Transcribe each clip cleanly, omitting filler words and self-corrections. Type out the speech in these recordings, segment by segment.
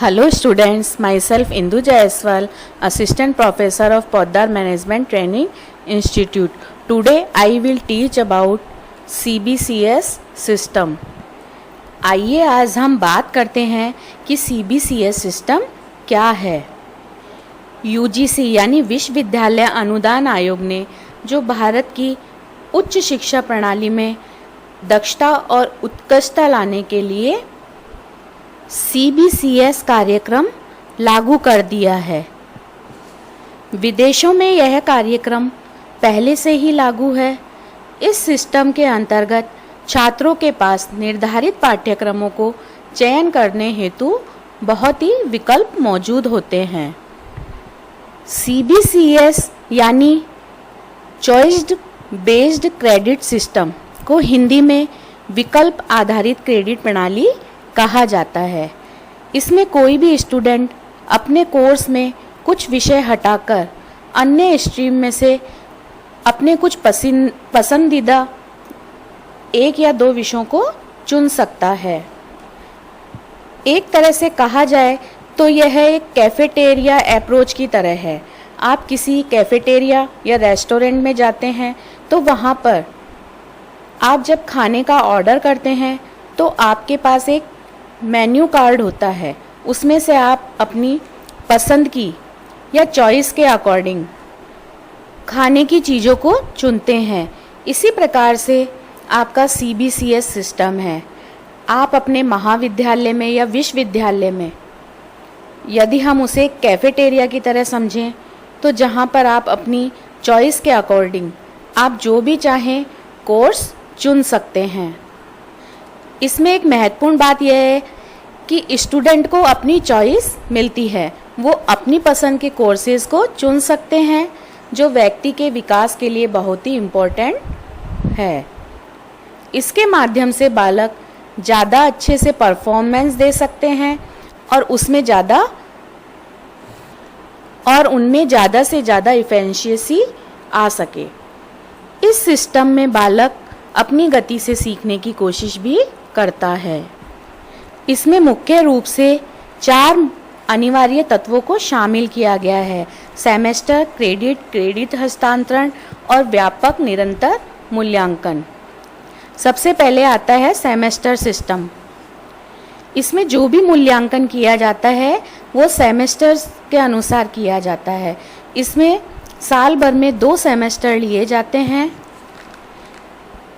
Hello students, myself Indu Jaiswal, Assistant Professor of Poddar Management Training Institute. Today I will teach about CBCS system. आइए आज हम बात करते हैं कि CBCS सिस्टम क्या है। UGC यानी विश्वविद्यालय अनुदान आयोग ने जो भारत की उच्च शिक्षा प्रणाली में दक्षता और उत्कृष्टता लाने के लिए CBCS कार्यक्रम लागू कर दिया है। विदेशों में यह कार्यक्रम पहले से ही लागू है। इस सिस्टम के अंतर्गत छात्रों के पास निर्धारित पाठ्यक्रमों को चयन करने हेतु बहुत ही विकल्प मौजूद होते हैं। CBCS यानी चॉइस्ड बेस्ड क्रेडिट सिस्टम को हिंदी में विकल्प आधारित क्रेडिट प्रणाली कहा जाता है। इसमें कोई भी स्टूडेंट अपने कोर्स में कुछ विषय हटाकर अन्य स्ट्रीम में से अपने कुछ पसंदीदा एक या दो विषयों को चुन सकता है। एक तरह से कहा जाए तो यह एक कैफेटेरिया अप्रोच की तरह है। आप किसी कैफेटेरिया या रेस्टोरेंट में जाते हैं तो वहाँ पर आप जब खाने का ऑर्डर करते हैं तो आपके पास एक मेन्यू कार्ड होता है। उसमें से आप अपनी पसंद की या चॉइस के अकॉर्डिंग खाने की चीज़ों को चुनते हैं। इसी प्रकार से आपका CBCS सिस्टम है। आप अपने महाविद्यालय में या विश्वविद्यालय में, यदि हम उसे कैफेटेरिया की तरह समझें, तो जहाँ पर आप अपनी चॉइस के अकॉर्डिंग आप जो भी चाहें कोर्स चुन सकते हैं। इसमें एक महत्वपूर्ण बात यह है कि स्टूडेंट को अपनी चॉइस मिलती है। वो अपनी पसंद के कोर्सेज को चुन सकते हैं, जो व्यक्ति के विकास के लिए बहुत ही इम्पोर्टेंट है। इसके माध्यम से बालक ज़्यादा अच्छे से परफॉर्मेंस दे सकते हैं और उनमें ज़्यादा से ज़्यादा इफिशिएंसी आ सके। इस सिस्टम में बालक अपनी गति से सीखने की कोशिश भी करता है। इसमें मुख्य रूप से 4 अनिवार्य तत्वों को शामिल किया गया है: सेमेस्टर, क्रेडिट हस्तांतरण और व्यापक निरंतर मूल्यांकन। सबसे पहले आता है सेमेस्टर सिस्टम। इसमें जो भी मूल्यांकन किया जाता है वो सेमेस्टर्स के अनुसार किया जाता है। इसमें साल भर में 2 सेमेस्टर लिए जाते हैं।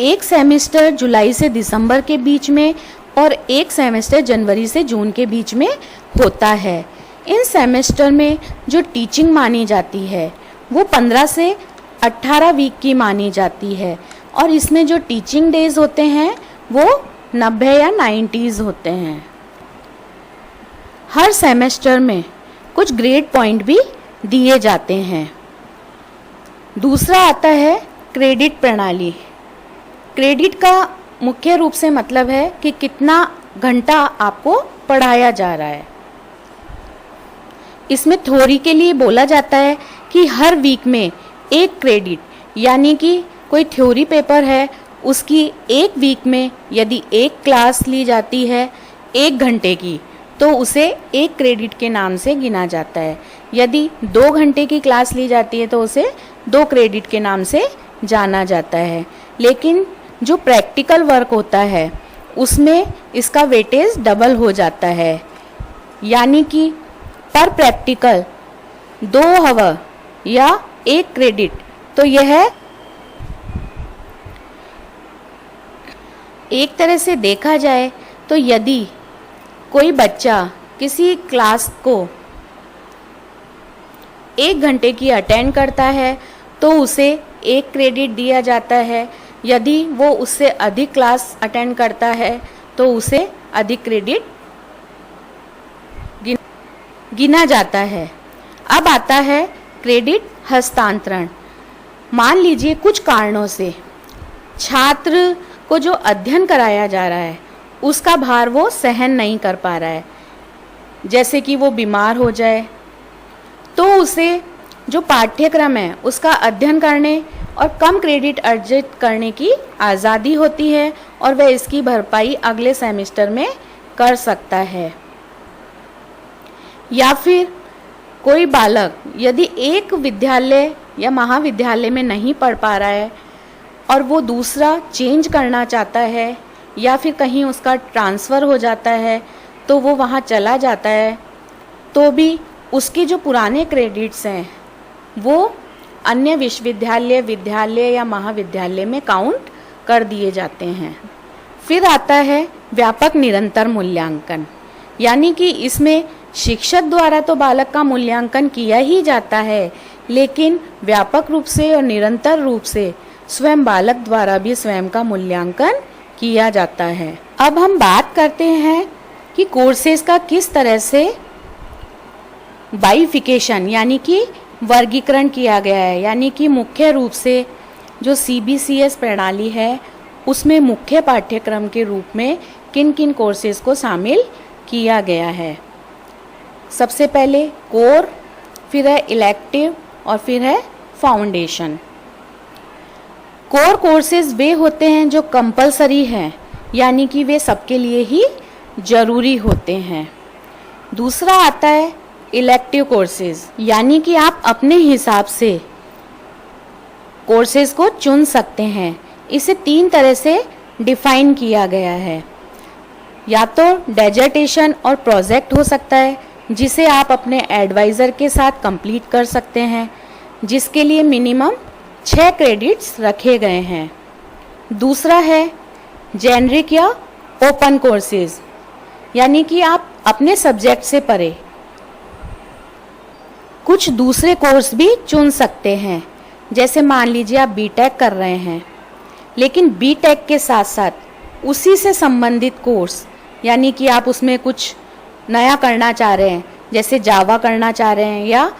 एक सेमेस्टर जुलाई से दिसंबर के बीच में और एक सेमेस्टर जनवरी से जून के बीच में होता है। इन सेमेस्टर में जो टीचिंग मानी जाती है वो 15 से 18 वीक की मानी जाती है और इसमें जो टीचिंग डेज होते हैं वो 90 या 90s होते हैं। हर सेमेस्टर में कुछ ग्रेड पॉइंट भी दिए जाते हैं। दूसरा आता है क्रेडिट प्रणाली। क्रेडिट का मुख्य रूप से मतलब है कि कितना घंटा आपको पढ़ाया जा रहा है। इसमें थ्योरी के लिए बोला जाता है कि हर वीक में एक क्रेडिट, यानी कि कोई थ्योरी पेपर है उसकी एक वीक में यदि एक क्लास ली जाती है 1 घंटे की तो उसे 1 क्रेडिट के नाम से गिना जाता है। यदि 2 घंटे की क्लास ली जाती है तो उसे 2 क्रेडिट के नाम से जाना जाता है। लेकिन जो प्रैक्टिकल वर्क होता है उसमें इसका वेटेज डबल हो जाता है, यानी कि पर प्रैक्टिकल 2 आवर या 1 क्रेडिट। तो यह एक तरह से देखा जाए तो यदि कोई बच्चा किसी क्लास को 1 घंटे की अटेंड करता है तो उसे 1 क्रेडिट दिया जाता है। यदि वो उससे अधिक क्लास अटेंड करता है तो उसे अधिक क्रेडिट गिना जाता है। अब आता है क्रेडिट हस्तांतरण। मान लीजिए कुछ कारणों से छात्र को जो अध्ययन कराया जा रहा है उसका भार वो सहन नहीं कर पा रहा है, जैसे कि वो बीमार हो जाए, तो उसे जो पाठ्यक्रम है उसका अध्ययन करने और कम क्रेडिट अर्जित करने की आज़ादी होती है और वह इसकी भरपाई अगले सेमेस्टर में कर सकता है। या फिर कोई बालक यदि एक विद्यालय या महाविद्यालय में नहीं पढ़ पा रहा है और वो दूसरा चेंज करना चाहता है या फिर कहीं उसका ट्रांसफ़र हो जाता है तो वो वहाँ चला जाता है, तो भी उसके जो पुराने क्रेडिट्स हैं वो अन्य विश्वविद्यालय, विद्यालय या महाविद्यालय में काउंट कर दिए जाते हैं। फिर आता है व्यापक निरंतर मूल्यांकन, यानी कि इसमें शिक्षक द्वारा तो बालक का मूल्यांकन किया ही जाता है, लेकिन व्यापक रूप से और निरंतर रूप से स्वयं बालक द्वारा भी स्वयं का मूल्यांकन किया जाता है। अब हम बात करते हैं कि कोर्सेज का किस तरह से बाइफिकेशन यानी कि वर्गीकरण किया गया है, यानी कि मुख्य रूप से जो CBCS प्रणाली है उसमें मुख्य पाठ्यक्रम के रूप में किन किन कोर्सेज को शामिल किया गया है। सबसे पहले कोर, फिर है इलेक्टिव और फिर है फाउंडेशन। कोर कोर्सेज वे होते हैं जो कंपलसरी हैं, यानी कि वे सबके लिए ही ज़रूरी होते हैं। दूसरा आता है इलेक्टिव कोर्सेज, यानी कि आप अपने हिसाब से कोर्सेज को चुन सकते हैं। इसे 3 तरह से डिफाइन किया गया है। या तो डेजर्टेशन और प्रोजेक्ट हो सकता है, जिसे आप अपने एडवाइज़र के साथ कंप्लीट कर सकते हैं, जिसके लिए मिनिमम 6 क्रेडिट्स रखे गए हैं। दूसरा है जेनरिक या ओपन कोर्सेज, यानी कि आप अपने सब्जेक्ट से परे कुछ दूसरे कोर्स भी चुन सकते हैं। जैसे मान लीजिए आप बीटेक कर रहे हैं, लेकिन बीटेक के साथ साथ उसी से संबंधित कोर्स, यानी कि आप उसमें कुछ नया करना चाह रहे हैं, जैसे जावा करना चाह रहे हैं या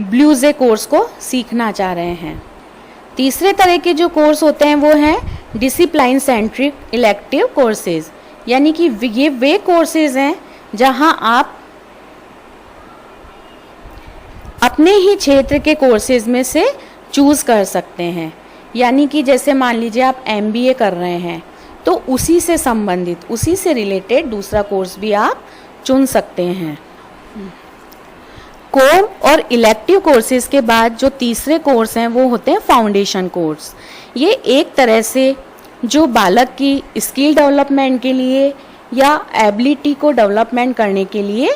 ब्लूजे कोर्स को सीखना चाह रहे हैं। तीसरे तरह के जो कोर्स होते हैं वो हैं डिसिप्लिन सेंट्रिक इलेक्टिव कोर्सेज, यानी कि ये वे कोर्सेज हैं जहां आप अपने ही क्षेत्र के कोर्सेज में से चूज़ कर सकते हैं। यानी कि जैसे मान लीजिए आप MBA कर रहे हैं तो उसी से संबंधित, उसी से रिलेटेड दूसरा कोर्स भी आप चुन सकते हैं। कोर और इलेक्टिव कोर्सेज के बाद जो तीसरे कोर्स हैं वो होते हैं फाउंडेशन कोर्स। ये एक तरह से जो बालक की स्किल डेवलपमेंट के लिए या एबिलिटी को डेवलपमेंट करने के लिए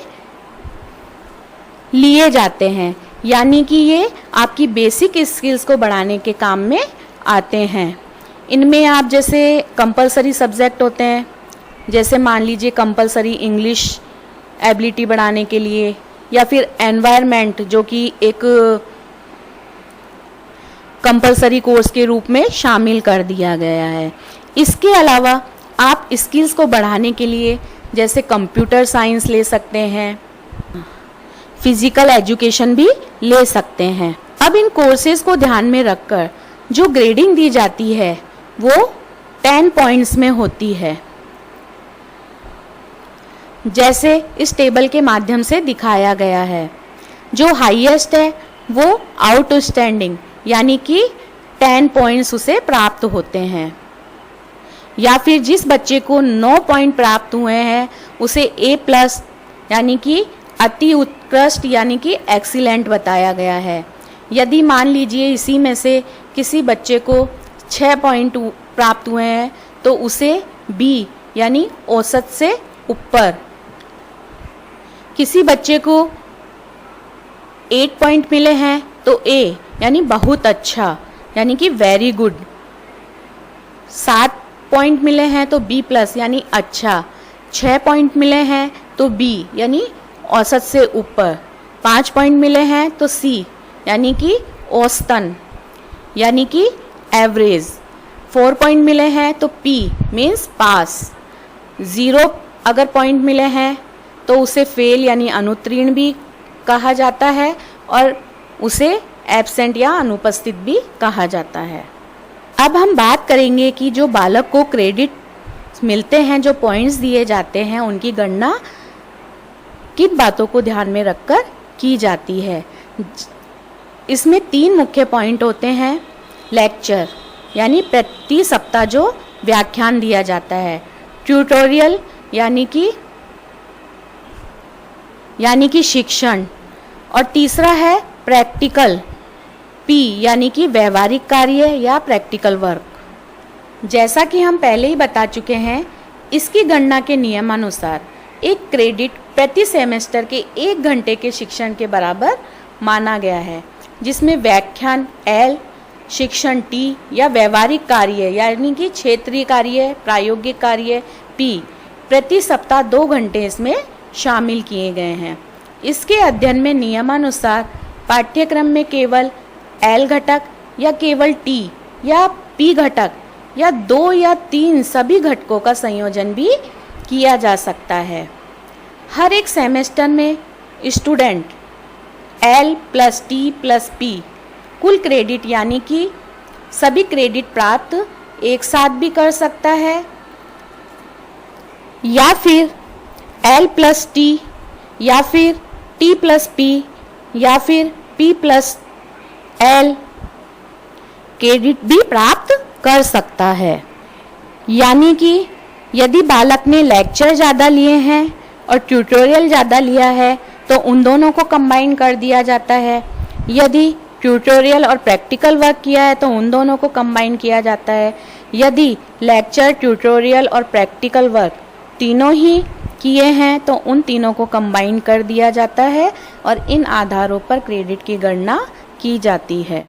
लिए जाते हैं, यानी कि ये आपकी बेसिक स्किल्स को बढ़ाने के काम में आते हैं। इनमें आप जैसे कंपलसरी सब्जेक्ट होते हैं, जैसे मान लीजिए कंपलसरी इंग्लिश एबिलिटी बढ़ाने के लिए, या फिर एनवायरनमेंट जो कि एक कंपलसरी कोर्स के रूप में शामिल कर दिया गया है। इसके अलावा आप स्किल्स को बढ़ाने के लिए जैसे कंप्यूटर साइंस ले सकते हैं, फिजिकल एजुकेशन भी ले सकते हैं। अब इन कोर्सेज को ध्यान में रखकर जो ग्रेडिंग दी जाती है वो 10 पॉइंट्स में होती है, जैसे इस टेबल के माध्यम से दिखाया गया है। जो हाईएस्ट है वो आउटस्टैंडिंग, यानी कि 10 पॉइंट्स उसे प्राप्त होते हैं। या फिर जिस बच्चे को 9 पॉइंट प्राप्त हुए हैं उसे A+ यानी कि अति उत्कृष्ट यानी कि एक्सीलेंट बताया गया है। यदि मान लीजिए इसी में से किसी बच्चे को 6 पॉइंट प्राप्त हुए हैं तो उसे B यानी औसत से ऊपर, किसी बच्चे को 8 पॉइंट मिले हैं तो A यानी बहुत अच्छा यानी कि वेरी गुड, 7 पॉइंट मिले हैं तो B+ यानी अच्छा, 6 पॉइंट मिले हैं तो B यानी औसत से ऊपर, 5 पॉइंट मिले हैं तो C यानी कि औसतन यानी कि एवरेज, 4 पॉइंट मिले हैं तो P मीन्स पास, 0 अगर पॉइंट मिले हैं तो उसे फेल यानी अनुत्तीर्ण भी कहा जाता है और उसे एब्सेंट या अनुपस्थित भी कहा जाता है। अब हम बात करेंगे कि जो बालक को क्रेडिट मिलते हैं, जो पॉइंट्स दिए जाते हैं, उनकी गणना किन बातों को ध्यान में रखकर की जाती है। इसमें 3 मुख्य पॉइंट होते हैं। लेक्चर यानी प्रति सप्ताह जो व्याख्यान दिया जाता है, ट्यूटोरियल यानी कि यानी कि शिक्षण, और तीसरा है प्रैक्टिकल, पी यानी कि व्यवहारिक कार्य या प्रैक्टिकल वर्क। जैसा कि हम पहले ही बता चुके हैं, इसकी गणना के नियमानुसार एक क्रेडिट प्रति सेमेस्टर के 1 घंटे के शिक्षण के बराबर माना गया है, जिसमें व्याख्यान L, शिक्षण T या व्यवहारिक कार्य यानी कि क्षेत्रीय कार्य, प्रायोगिक कार्य P प्रति सप्ताह 2 घंटे इसमें शामिल किए गए हैं। इसके अध्ययन में नियमानुसार पाठ्यक्रम में केवल L घटक या केवल T या P घटक या 2 या 3 सभी घटकों का संयोजन भी किया जा सकता है। हर एक सेमेस्टर में student L plus T plus P कुल क्रेडिट यानी कि सभी क्रेडिट प्राप्त एक साथ भी कर सकता है, या फिर L प्लस T या फिर T प्लस P या फिर P प्लस L क्रेडिट भी प्राप्त कर सकता है। यानी कि यदि बालक ने लेक्चर ज़्यादा लिए हैं और ट्यूटोरियल ज़्यादा लिया है तो उन दोनों को कंबाइन कर दिया जाता है। यदि ट्यूटोरियल और प्रैक्टिकल वर्क किया है तो उन दोनों को कंबाइन किया जाता है। यदि लेक्चर, ट्यूटोरियल और प्रैक्टिकल वर्क तीनों ही किए हैं तो उन तीनों को कंबाइन कर दिया जाता है और इन आधारों पर क्रेडिट की गणना की जाती है।